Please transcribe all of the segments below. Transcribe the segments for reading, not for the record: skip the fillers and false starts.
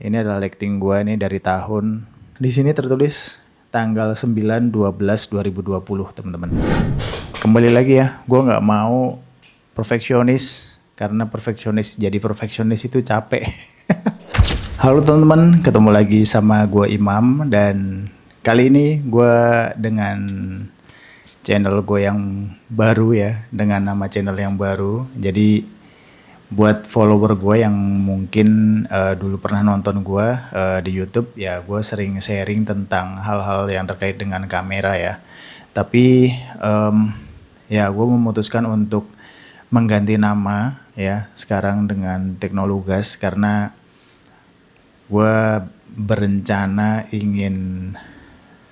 Ini adalah lighting gue nih dari tahun. Di sini tertulis tanggal 9/12/2020 teman-teman. Kembali lagi ya, gue nggak mau perfeksionis karena jadi perfeksionis itu capek. Halo teman-teman, ketemu lagi sama gue Imam dan kali ini gue dengan channel gue yang baru ya, dengan nama channel yang baru. Jadi buat follower gue yang mungkin dulu pernah nonton gue di YouTube ya, gue sering sharing tentang hal-hal yang terkait dengan kamera ya. Tapi ya gue memutuskan untuk mengganti nama ya sekarang dengan Teknologas karena gue berencana ingin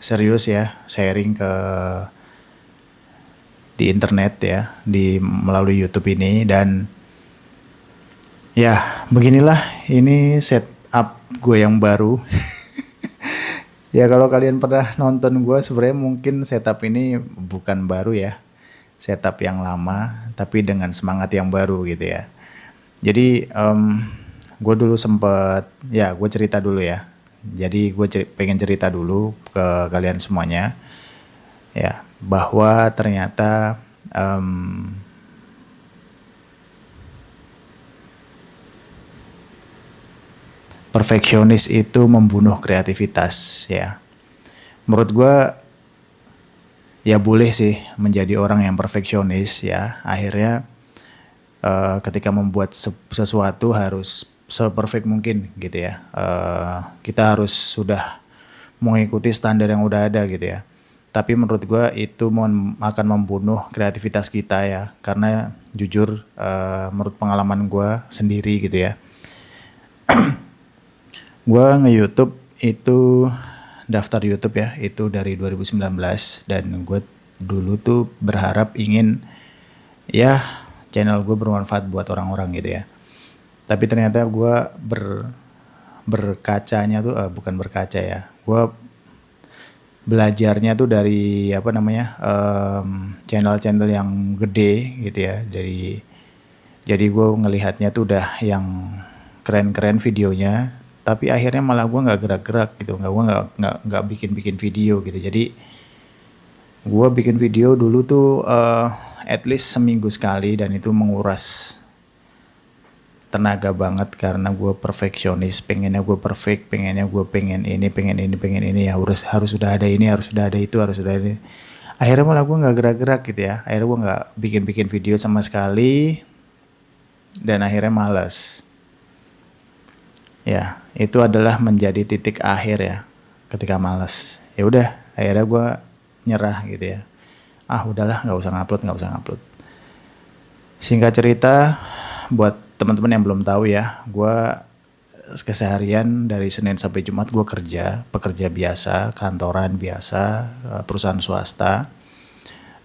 serius ya sharing di internet ya, melalui YouTube ini. Dan ya beginilah, ini setup gue yang baru. Ya kalau kalian pernah nonton gue, sebenarnya mungkin setup ini bukan baru ya, setup yang lama tapi dengan semangat yang baru gitu ya. Jadi gue dulu sempet ya, gue cerita dulu ya. Jadi gue pengen cerita dulu ke kalian semuanya ya, bahwa ternyata perfeksionis itu membunuh kreativitas ya. Menurut gue ya boleh sih menjadi orang yang perfeksionis ya. Akhirnya ketika membuat sesuatu harus seperfect mungkin gitu ya. Kita harus sudah mengikuti standar yang udah ada gitu ya. Tapi menurut gue itu akan membunuh kreativitas kita ya. Karena jujur menurut pengalaman gue sendiri gitu ya. Gue nge-YouTube itu, daftar YouTube ya, itu dari 2019. Dan gue dulu tuh berharap ingin ya channel gue bermanfaat buat orang-orang gitu ya. Tapi ternyata gue berkacanya tuh bukan berkaca ya, gue belajarnya tuh dari channel-channel yang gede gitu ya. Jadi gue ngelihatnya tuh udah yang keren-keren videonya, tapi akhirnya malah gue nggak gerak-gerak gitu, nggak bikin video gitu. Jadi gue bikin video dulu tuh at least seminggu sekali, dan itu menguras tenaga banget karena gue perfeksionis, pengennya gue perfect, pengen ini ya, harus sudah ada ini, harus sudah ada itu, harus sudah ada ini. Akhirnya malah gue nggak gerak-gerak gitu ya. Akhirnya gue nggak bikin video sama sekali, dan akhirnya malas. Ya, itu adalah menjadi titik akhir ya, ketika malas. Ya udah, akhirnya gue nyerah gitu ya. Udahlah, nggak usah ngupload. Singkat cerita, buat teman-teman yang belum tahu ya, gue keseharian dari Senin sampai Jumat gue pekerja biasa, kantoran biasa, perusahaan swasta.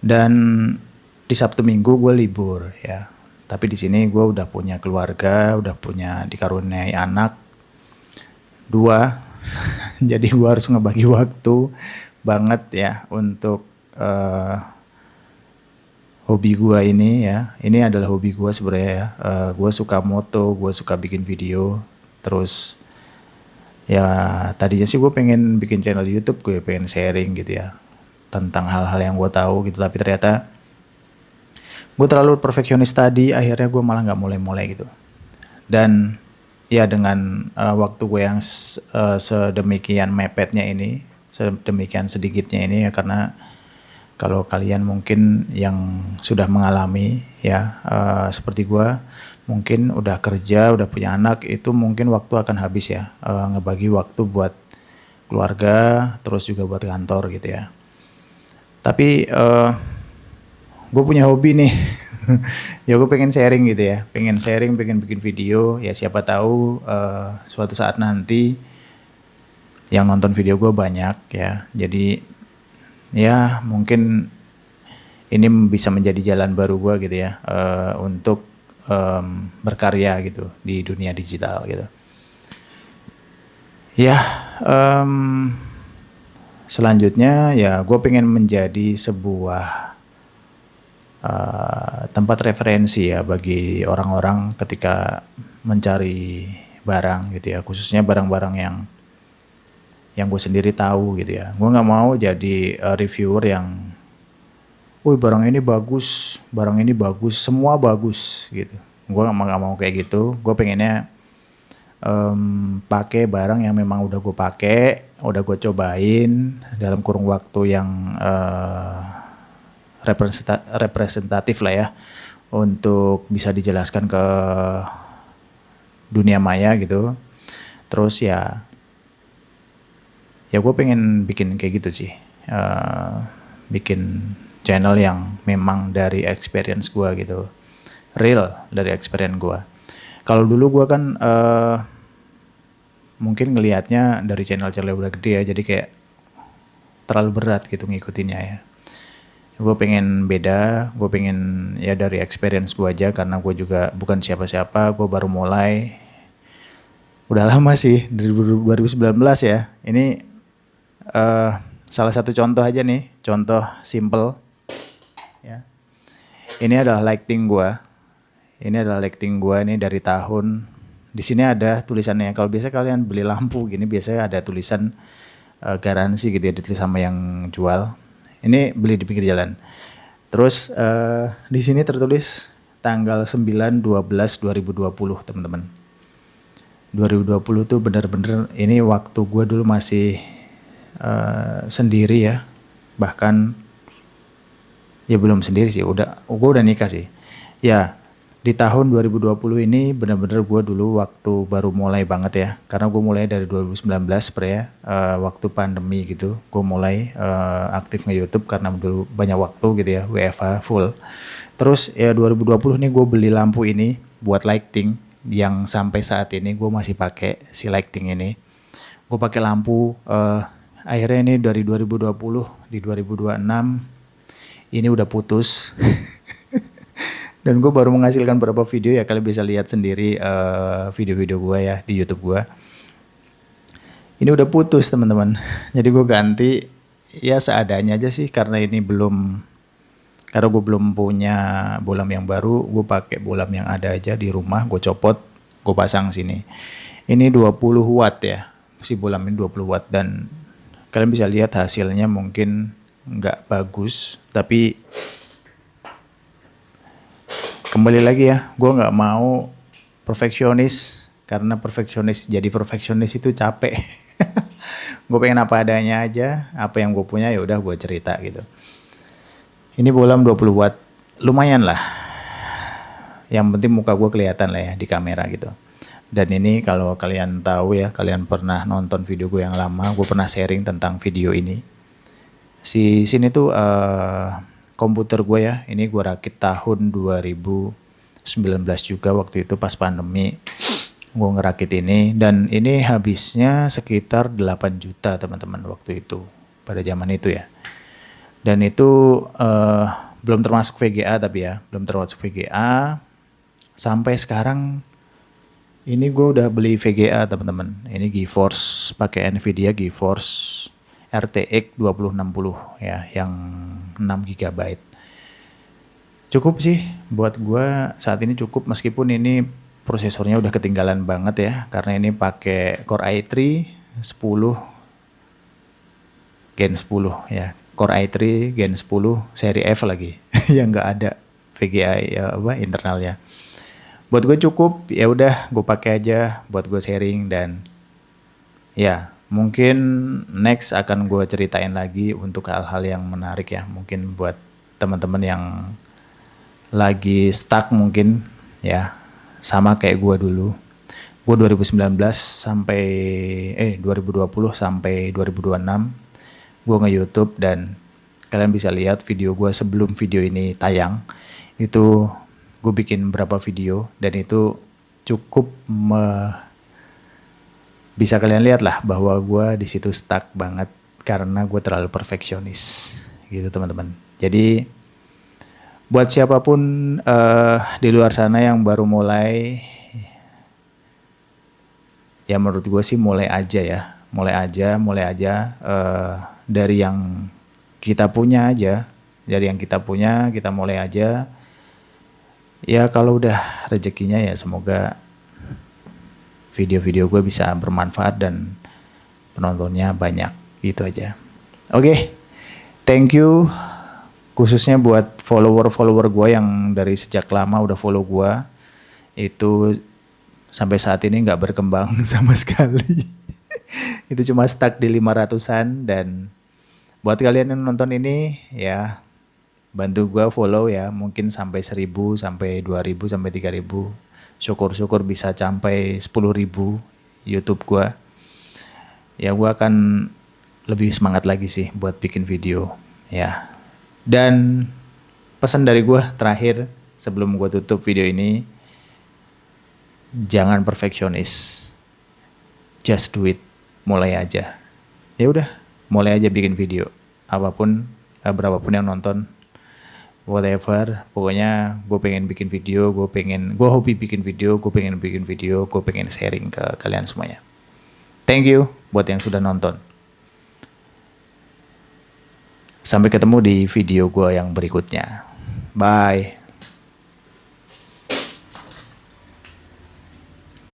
Dan di Sabtu Minggu gue libur ya. Tapi di sini gue udah punya keluarga, dikaruniai anak 2. Jadi gue harus ngebagi waktu banget ya untuk hobi gue ini ya. Ini adalah hobi gue sebenarnya ya. Gue suka moto, gue suka bikin video. Terus ya tadinya sih gue pengen bikin channel YouTube, gue pengen sharing gitu ya tentang hal-hal yang gue tahu gitu. Tapi ternyata gue terlalu perfeksionis tadi, akhirnya gue malah nggak mulai gitu. Dan ya dengan waktu gue yang sedemikian mepetnya ini, sedemikian sedikitnya ini ya, karena kalau kalian mungkin yang sudah mengalami ya seperti gue, mungkin udah kerja, udah punya anak, itu mungkin waktu akan habis ya, ngebagi waktu buat keluarga, terus juga buat kantor gitu ya. Tapi gue punya hobi nih. Ya gue pengen sharing gitu ya, pengen bikin video ya. Siapa tahu suatu saat nanti yang nonton video gue banyak ya. Jadi ya mungkin ini bisa menjadi jalan baru gue gitu ya, untuk berkarya gitu di dunia digital gitu. Ya selanjutnya ya gue pengen menjadi sebuah tempat referensi ya bagi orang-orang ketika mencari barang gitu ya, khususnya barang-barang yang gue sendiri tahu gitu ya. Gue nggak mau jadi reviewer yang, woi barang ini bagus, semua bagus gitu. Gue nggak mau kayak gitu. Gue pengennya pakai barang yang memang udah gue pakai, udah gue cobain dalam kurung waktu yang representatif lah ya, untuk bisa dijelaskan ke dunia maya gitu. Terus ya gue pengen bikin kayak gitu sih, bikin channel yang memang dari experience gue gitu, real dari experience gue. Kalau dulu gue kan mungkin ngelihatnya dari channel-channel udah gede ya, jadi kayak terlalu berat gitu ngikutinnya ya. Gue pengen beda, gue pengen ya dari experience gue aja, karena gue juga bukan siapa-siapa, gue baru mulai. Udah lama sih, dari 2019 ya. Ini salah satu contoh aja nih, contoh simple ya. Ini adalah lighting gue. Ini adalah lighting gue nih dari tahun. Di sini ada tulisannya. Kalau biasa kalian beli lampu gini, biasanya ada tulisan garansi gitu ya, ditulis sama yang jual. Ini beli di pinggir jalan. Terus di sini tertulis tanggal 9/12/2020 teman-teman. 2020 tuh bener-bener ini waktu gue dulu masih sendiri ya. Bahkan ya belum sendiri sih, gue udah nikah sih. Ya, di tahun 2020 ini bener-bener gue dulu waktu baru mulai banget ya. Karena gue mulai dari 2019 ya, waktu pandemi gitu. Gue mulai aktif nge-YouTube karena dulu banyak waktu gitu ya, WFH full. Terus ya 2020 nih gue beli lampu ini buat lighting, yang sampai saat ini gue masih pakai si lighting ini. Gue pakai lampu akhirnya ini dari 2020 di 2026 ini udah putus. Dan gue baru menghasilkan beberapa video ya, kalian bisa lihat sendiri video-video gue ya di YouTube gue. Ini udah putus teman-teman. Jadi gue ganti ya seadanya aja sih, karena gue belum punya bolam yang baru. Gue pakai bolam yang ada aja di rumah, gue copot, gue pasang sini. Ini 20 watt ya, si bolam ini 20 watt, dan kalian bisa lihat hasilnya mungkin nggak bagus, tapi kembali lagi ya, gue nggak mau perfeksionis, karena jadi perfeksionis itu capek. Gue pengen apa adanya aja, apa yang gue punya ya udah gue cerita gitu. Ini bolam 20 watt, lumayan lah. Yang penting muka gue kelihatan lah ya di kamera gitu. Dan ini kalau kalian tahu ya, kalian pernah nonton video gue yang lama, gue pernah sharing tentang video ini. Sini tuh komputer gue ya, ini gue rakit tahun 2019 juga, waktu itu pas pandemi gue ngerakit ini, dan ini habisnya sekitar 8 juta teman-teman waktu itu, pada zaman itu ya. Dan itu belum termasuk VGA, tapi ya belum termasuk VGA. Sampai sekarang ini gue udah beli VGA teman-teman. Ini GeForce, pakai Nvidia GeForce RTX 2060 ya, yang 6 GB. Cukup sih buat gue saat ini, cukup, meskipun ini prosesornya udah ketinggalan banget ya, karena ini pakai Core i3 10 Gen 10 ya. Core i3 Gen 10 seri F lagi yang nggak ada VGA ya, internalnya. Buat gue cukup, ya udah gue pakai aja buat gue sharing, dan ya mungkin next akan gue ceritain lagi untuk hal-hal yang menarik ya, mungkin buat teman-teman yang lagi stuck mungkin ya, sama kayak gue dulu. Gue 2020 sampai 2026 gue nge-YouTube, dan kalian bisa lihat video gue sebelum video ini tayang. Itu gue bikin berapa video, dan itu cukup bisa kalian lihat lah bahwa gue di situ stuck banget karena gue terlalu perfeksionis gitu teman-teman. Jadi buat siapapun di luar sana yang baru mulai, ya menurut gue sih mulai aja dari yang kita punya aja, kita mulai aja. Ya kalau udah rezekinya ya semoga video-video gue bisa bermanfaat dan penontonnya banyak. Gitu aja. Oke, thank you khususnya buat follower-follower gue yang dari sejak lama udah follow gue. Itu sampai saat ini nggak berkembang sama sekali. Itu cuma stuck di 500-an. Dan buat kalian yang nonton ini ya, bantu gue follow ya, mungkin sampai 1000, sampai 2000, sampai 3000. Syukur-syukur bisa sampai 10.000 YouTube gue. Ya gue akan lebih semangat lagi sih buat bikin video ya. Dan pesan dari gue terakhir sebelum gue tutup video ini, jangan perfeksionis, just do it, mulai aja. Ya udah, mulai aja bikin video, apapun, berapapun yang nonton, whatever, pokoknya gue pengen bikin video, gue hobi bikin video, gue pengen sharing ke kalian semuanya. Thank you buat yang sudah nonton. Sampai ketemu di video gue yang berikutnya. Bye.